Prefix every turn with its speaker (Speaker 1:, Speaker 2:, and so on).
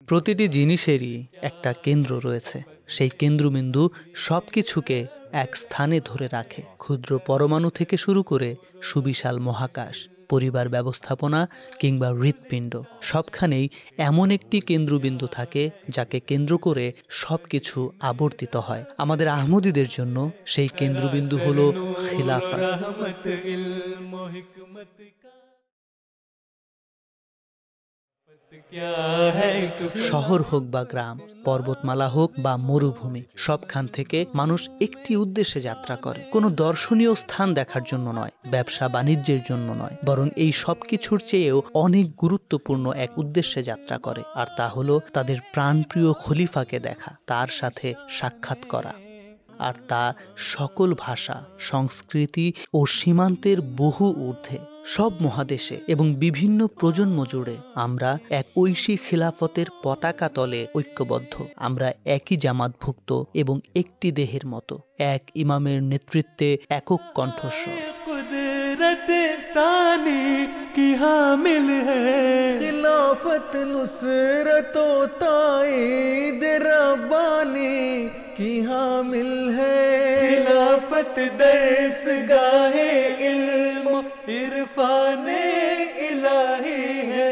Speaker 1: প্রতিটি জিনিসেরই একটা কেন্দ্র রয়েছে। সেই কেন্দ্রবিন্দু সবকিছুকে এক স্থানে ধরে রাখে। ক্ষুদ্র পরমাণু থেকে শুরু করে সুবিশাল মহাকাশ, পরিবার ব্যবস্থাপনা কিংবা হৃৎপিণ্ড, সবখানেই এমন একটি কেন্দ্রবিন্দু থাকে যাকে কেন্দ্র করে সবকিছু আবর্তিত হয়। আমাদের আহমদীদের জন্য সেই কেন্দ্রবিন্দু হলো খিলাফত। শহর হোক বা গ্রাম, পর্বতমালা হোক বা মরুভূমি, সবখান থেকে মানুষ একটি উদ্দেশ্যে যাত্রা করে। কোনো দর্শনীয় স্থান দেখার জন্য নয়, ব্যবসা বাণিজ্যের জন্য নয়, বরং এই সব কিছুর চেয়েও অনেক গুরুত্বপূর্ণ এক উদ্দেশ্যে যাত্রা করে, আর তা হলো তাদের প্রাণপ্রিয় খলিফাকে দেখা, তার সাথে সাক্ষাৎ করা। আর তা সকল ভাষা, সংস্কৃতি ও সীমান্তের বহু ঊর্ধ্বে। সব মহাদেশে এবং বিভিন্ন প্রজন্ম জুড়ে আমরা এক ঐশী খিলাফতের পতাকা তলে ঐক্যবদ্ধ। আমরা একই জামাতভুক্ত এবং একটি দেহের মতো, এক ইমামের নেতৃত্বে একক কণ্ঠস্বর।
Speaker 2: कुदरत सानी की हामिल है खिलाफत नुसरतो ताईद रब्बानी की हामिल है खिलाफत दर्स गाहे इल्म इरफाने इलाही है